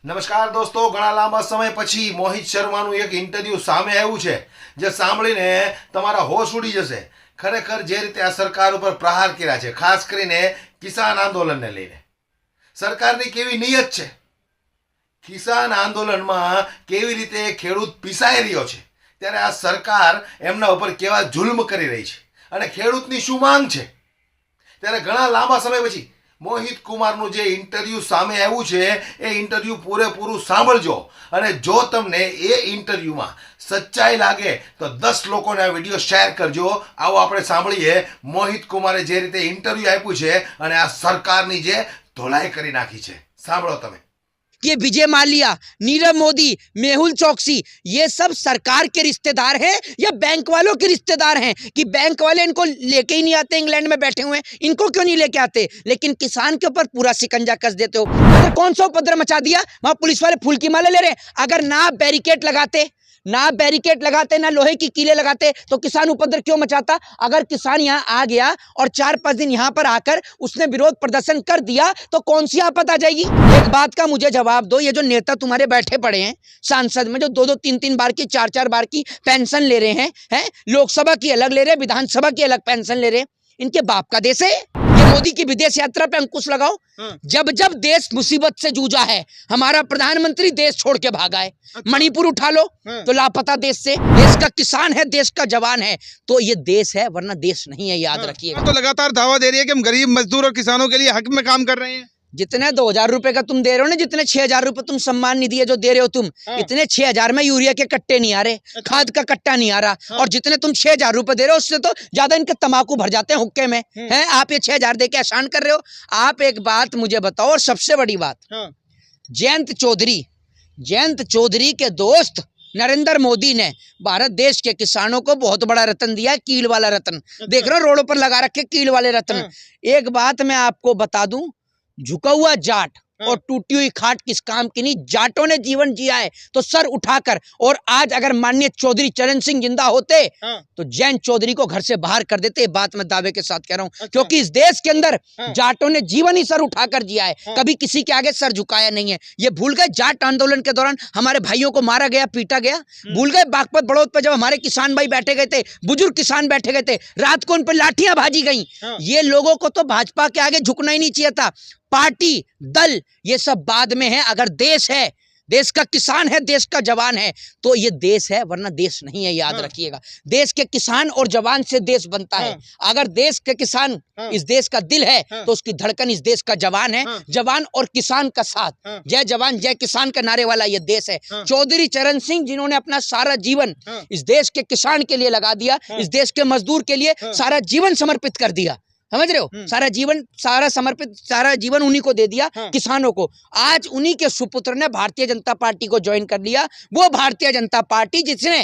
નમસ્કાર દોસ્તો, ઘણા લાંબા સમય પછી મોહિત શર્માનું એક ઇન્ટરવ્યૂ સામે આવ્યું છે જે સાંભળીને તમારા હોશ ઉડી જશે. ખરેખર જે રીતે આ સરકાર ઉપર પ્રહાર કર્યા છે, ખાસ કરીને કિસાન આંદોલનને લઈને સરકારની કેવી નિયત છે, કિસાન આંદોલનમાં કેવી રીતે ખેડૂત પીસાઈ રહ્યો છે, ત્યારે આ સરકાર એમના ઉપર કેવા જુલ્મ કરી રહી છે અને ખેડૂતની શું માંગ છે, ત્યારે ઘણા લાંબા સમય પછી મોહિત કુમારનું જે ઇન્ટરવ્યૂ સામે આવ્યું છે એ ઇન્ટરવ્યૂ પૂરેપૂરું સાંભળજો અને જો તમને એ ઇન્ટરવ્યૂમાં સચ્ચાઈ લાગે તો 10 લોકોને આ વિડીયો શેર કરજો. આવો આપણે સાંભળીએ મોહિત કુમારે જે રીતે ઇન્ટરવ્યૂ આપ્યું છે અને આ સરકારની જે ધોલાઈ કરી નાખી છે. સાંભળો તમે. ये विजय माल्या, नीरव मोदी, मेहुल चौकसी, ये सब सरकार के रिश्तेदार हैं या बैंक वालों के रिश्तेदार हैं कि बैंक वाले इनको लेके ही नहीं आते, इंग्लैंड में बैठे हुए हैं, इनको क्यों नहीं लेके आते, लेकिन किसान के ऊपर पूरा शिकंजा कस देते हो. अगर कौन सा उपद्रव मचा दिया, वहां पुलिस वाले फूल की माला ले रहे हैं. अगर ना बैरिकेड लगाते, ना लोहे की कीलें लगाते तो किसान उपद्रव क्यों मचाता. अगर किसान यहाँ आ गया और 4-5 दिन यहाँ पर आकर उसने विरोध प्रदर्शन कर दिया तो कौन सी आफत आ जाएगी. एक बात का मुझे जवाब दो, ये जो नेता तुम्हारे बैठे पड़े हैं सांसद में, जो 2-2, 3-3 बार की, 4-4 बार की पेंशन ले रहे हैं, लोकसभा की अलग ले रहे हैं, विधानसभा की अलग पेंशन ले रहे हैं, इनके बाप का देश है. मोदी की विदेश यात्रा पे अंकुश लगाओ. जब जब देश मुसीबत से जूझा है, हमारा प्रधानमंत्री देश छोड़ के भागा है. मणिपुर उठा लो तो लापता देश से. देश का किसान है, देश का जवान है, तो ये देश है, वरना देश नहीं है, याद रखिएगा. तो लगातार दावा दे रही है कि हम गरीब मजदूर और किसानों के लिए हक में काम कर रहे हैं. जितने 2000 रुपए का तुम दे रहे हो ना, जितने 6000 रुपए तुम सम्मान निधि है जो दे रहे हो तुम, इतने 6000 में यूरिया के कट्टे नहीं आ रहे, खाद का कट्टा नहीं आ रहा. और जितने तुम 6000 रुपए दे रहे हो उससे तो ज्यादा इनके तंबाकू भर जाते हैं हुक्के में. हैं आप ये 6000 दे के एहसान कर रहे हो. आप एक बात मुझे बताओ, और सबसे बड़ी बात, जयंत चौधरी के दोस्त नरेंद्र मोदी ने भारत देश के किसानों को बहुत बड़ा रत्न दिया, कील वाला रत्न. देख रहे हो रोडों पर लगा रखे कील वाले रत्न. एक बात मैं आपको बता दूं, झुका हुआ जाट और टूटी हुई खाट किस काम की नहीं. जाटों ने जीवन जिया है तो सर उठाकर, और आज अगर माननीय चौधरी चरण सिंह जिंदा होते तो जयंत चौधरी को घर से बाहर कर देते. ये बात मैं दावे के साथ कह रहा हूं, क्योंकि इस देश के अंदर जाटों ने जीवन ही सर उठाकर जिया है, कभी किसी के आगे सर झुकाया नहीं है. ये भूल गए जाट आंदोलन के दौरान हमारे भाइयों को मारा गया, पीटा गया. भूल गए बागपत बड़ौद पर जब हमारे किसान भाई बैठे गए थे, बुजुर्ग किसान बैठे गए थे, रात को उन पर लाठियां भाजी गई. ये लोगों को तो भाजपा के आगे झुकना ही नहीं चाहिए था. पार्टी, दल, ये सब बाद में है. अगर देश है, देश का किसान है, देश का जवान है, तो ये देश है, वरना देश नहीं है, याद रखिएगा. देश के किसान और जवान से देश बनता है. अगर देश के किसान इस देश का दिल है तो उसकी धड़कन इस देश का जवान है. जवान और किसान का साथ, जय जवान जय किसान का नारे वाला ये देश है. चौधरी चरण सिंह जिन्होंने अपना सारा जीवन इस देश के किसान के लिए लगा दिया, इस देश के मजदूर के लिए सारा जीवन समर्पित कर दिया. समझ रहे हो, सारा जीवन उन्हीं को दे दिया, किसानों को. आज उन्हीं के सुपुत्र ने भारतीय जनता पार्टी को ज्वाइन कर लिया. वो भारतीय जनता पार्टी जिसने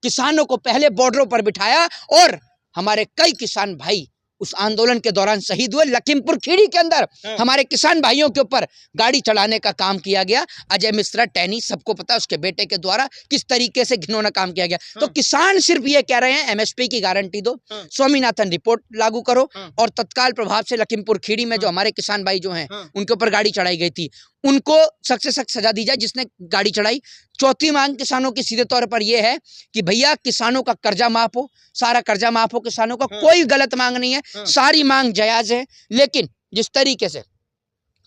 किसानों को पहले बॉर्डरों पर बिठाया और हमारे कई किसान भाई उस आंदोलन के दौरान शहीद हुए. लखीमपुर खीरी के अंदर हमारे किसान भाइयों के ऊपर गाड़ी चढ़ाने का काम किया गया. अजय मिश्रा टैनी, सबको पता है उसके बेटे के द्वारा किस तरीके से घिनौना काम किया गया. तो किसान सिर्फ ये कह रहे हैं, एमएसपी की गारंटी दो, स्वामीनाथन रिपोर्ट लागू करो, और तत्काल प्रभाव से लखीमपुर खीरी में जो हमारे किसान भाई जो हैं उनके ऊपर गाड़ी चढ़ाई गई थी, उनको सख्त से सख्त सजा दी जाए जिसने गाड़ी चढ़ाई. चौथी मांग किसानों की सीधे तौर पर यह है कि भैया किसानों का कर्जा माफ हो, सारा कर्जा माफ हो किसानों का. कोई गलत मांग नहीं है, सारी मांग जायज है. लेकिन जिस तरीके से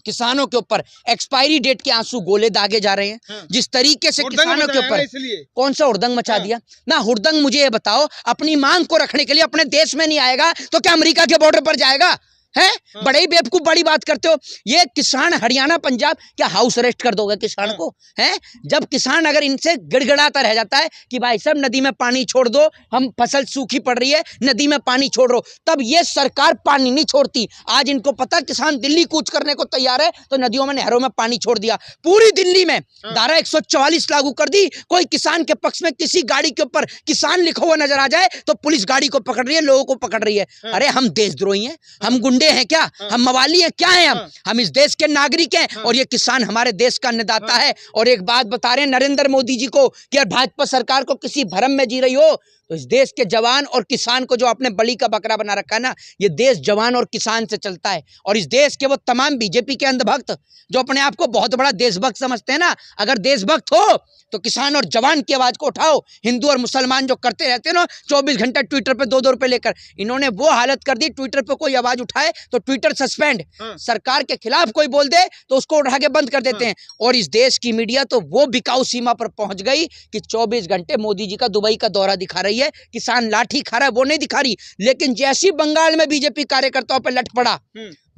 किसानों के ऊपर एक्सपायरी डेट के आंसू गोले दागे जा रहे हैं, जिस तरीके से किसानों के ऊपर कौन सा हुड़दंग मचा दिया ना. हुड़दंग मुझे ये बताओ, अपनी मांग को रखने के लिए अपने देश में नहीं आएगा तो क्या अमेरिका के बॉर्डर पर जाएगा. है बड़े ही बेवकूफ बड़ी बात करते हो. ये किसान हरियाणा पंजाब, क्या हाउस अरेस्ट कर दोगे किसान को. है जब किसान अगर इनसे गिड़गिड़ाता रह जाता है कि भाई साहब नदी में पानी छोड़ दो, हम फसल सूखी पड़ रही है, नदी में पानी छोड़ दो, तब ये सरकार पानी नहीं छोड़ती. आज इनको पता किसान दिल्ली कूच करने को तैयार है तो नदियों में, नहरों में पानी छोड़ दिया. पूरी दिल्ली में धारा 144 लागू कर दी. कोई किसान के पक्ष में किसी गाड़ी के ऊपर किसान लिखा हुआ नजर आ जाए तो पुलिस गाड़ी को पकड़ रही है, लोगों को पकड़ रही है. अरे हम देशद्रोही हैं, हम गुंडे गुंडे हैं क्या? हम मवाली हैं क्या? हैं हम इस देश के नागरिक हैं और ये किसान हमारे देश का अन्नदाता है। और एक बात बता रहे हैं नरेंद्र मोदी जी को कि अगर भाजपा सरकार को किसी भरम में जी रही हो तो इस देश के जवान और किसान को जो आपने बलि का बकरा बना रखा है ना, ये देश जवान और किसान से चलता है। और इस देश के वो तमाम बीजेपी के अंधभक्त जो अपने आप को बहुत बड़ा देशभक्त समझते हैं ना, अगर देशभक्त हो तो किसान और जवान की आवाज को उठाओ। हिंदू और मुसलमान जो करते रहते हैं ना 24 घंटे ट्विटर पे 2-2 रुपए लेकर, इन्होंने वो हालत कर दी, ट्विटर पे कोई आवाज उठाए तो ट्विटर सस्पेंड, सरकार के खिलाफ कोई बोल दे तो उसको उठा के बंद कर देते हैं। और इस देश की मीडिया तो वो बिकाऊ सीमा पर पहुंच गई कि 24 घंटे मोदी जी का दुबई का दौरा दिखा रही है, किसान लाठी खा रहा है वो नहीं दिखा रही। लेकिन जैसी बंगाल में बीजेपी कार्यकर्ताओं पर लट पड़ा,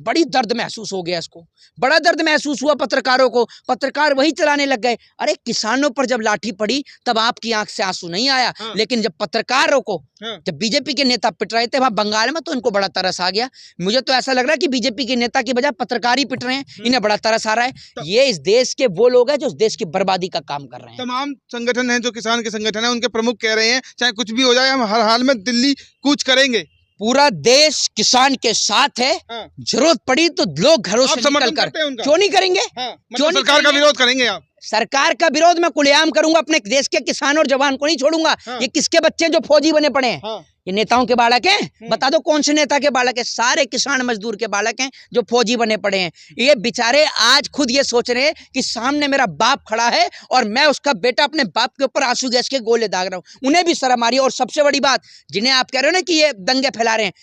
बड़ी दर्द महसूस हो गया इसको, बड़ा दर्द महसूस हुआ पत्रकारों को, पत्रकार वही चलाने लग गए। अरे किसानों पर जब लाठी पड़ी तब आपकी आंख से आंसू नहीं आया, लेकिन जब पत्रकारों को, जब बीजेपी के नेता पिट रहे थे वहां बंगाल में तो इनको बड़ा तरस आ गया। मुझे तो ऐसा लग रहा है कि बीजेपी के नेता की बजाय पत्रकार ही पिट रहे हैं, इन्हें बड़ा तरस आ रहा है। ये इस देश के वो लोग हैं जो इस देश की बर्बादी का काम कर रहे हैं। तमाम संगठन हैं जो किसान के संगठन है, उनके प्रमुख कह रहे हैं चाहे कुछ भी हो जाए हम हर हाल में दिल्ली कूच करेंगे। पूरा देश किसान के साथ है, जरूरत पड़ी तो लोग घरों से निकल कर क्यों नहीं करेंगे? क्यों सरकार का विरोध करेंगे आप? सरकार का विरोध मैं खुलेआम करूंगा, अपने देश के किसान और जवान को नहीं छोड़ूंगा। ये किसके बच्चे हैं जो फौजी बने पड़े हैं? ये नेताओं के बालक हैं? बता दो कौन से नेता के बालक है? सारे किसान मजदूर के बालक हैं जो फौजी बने पड़े हैं। ये बेचारे आज खुद ये सोच रहे हैं कि सामने मेरा बाप खड़ा है और मैं उसका बेटा अपने बाप के ऊपर आंसू गैस के गोले दाग रहा हूं। उन्हें भी शर्म आ रही है। और सबसे बड़ी बात, जिन्हें आप कह रहे हो ना कि ये दंगे फैला रहे हैं,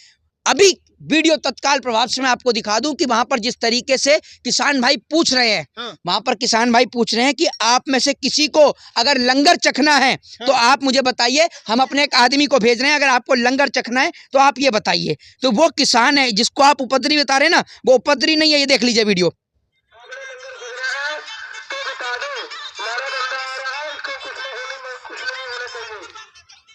अभी वीडियो तत्काल प्रभाव से मैं आपको दिखा दूं कि वहां पर जिस तरीके से किसान भाई पूछ रहे हैं, वहां पर किसान भाई पूछ रहे हैं कि आप में से किसी को अगर लंगर चखना है तो आप मुझे बताइए, हम अपने एक आदमी को भेज रहे हैं, अगर आपको लंगर चखना है तो आप ये बताइए। तो वो किसान है जिसको आप उपद्रवी बता रहे हैं ना, वो उपद्रवी नहीं है। ये देख लीजिए वीडियो।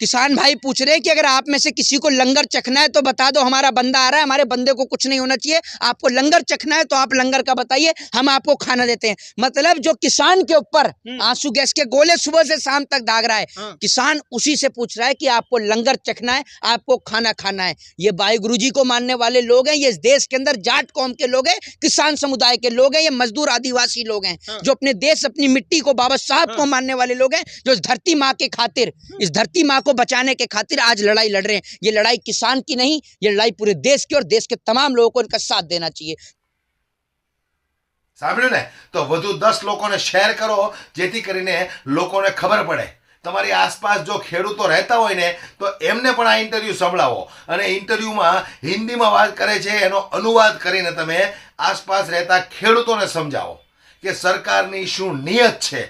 किसान भाई पूछ रहे हैं कि अगर आप में से किसी को लंगर चखना है तो बता दो, हमारा बंदा आ रहा है, हमारे बंदे को कुछ नहीं होना चाहिए। आपको लंगर चखना है तो आप लंगर का बताइए, हम आपको खाना देते हैं। मतलब जो किसान के ऊपर आंसू गैस के गोले सुबह से शाम तक दाग रहा है, किसान उसी से पूछ रहा है कि आपको लंगर चखना है, आपको खाना खाना है। ये भाई गुरुजी को मानने वाले लोग हैं, ये इस देश के अंदर जाट कौम के लोग हैं, किसान समुदाय के लोग हैं, ये मजदूर आदिवासी लोग हैं जो अपने देश अपनी मिट्टी को, बाबा साहब को मानने वाले लोग हैं, जो इस धरती माँ के खातिर, इस धरती माँ को बचाने के खातिर आज लड़ाई लड़ रहे हैं। ये लड़ाई किसान की नहीं, ये लड़ाई पूरे देश की, और देश के तमाम लोगों को इनका साथ देना चाहिए। સાંભળ્યું ને? તો વધુ 10 લોકોને શેર કરો જેથી કરીને લોકોને ખબર પડે। તમારી આસપાસ જો ખેડૂતો રહેતા હોય ને તો એમને પણ આ ઇન્ટરવ્યૂ સંભળાવો, અને ઇન્ટરવ્યૂમાં હિન્દીમાં વાત કરે છે એનો અનુવાદ કરીને તમે આસપાસ રહેતા ખેડૂતોને સમજાવો કે સરકારની શું નિયત છે।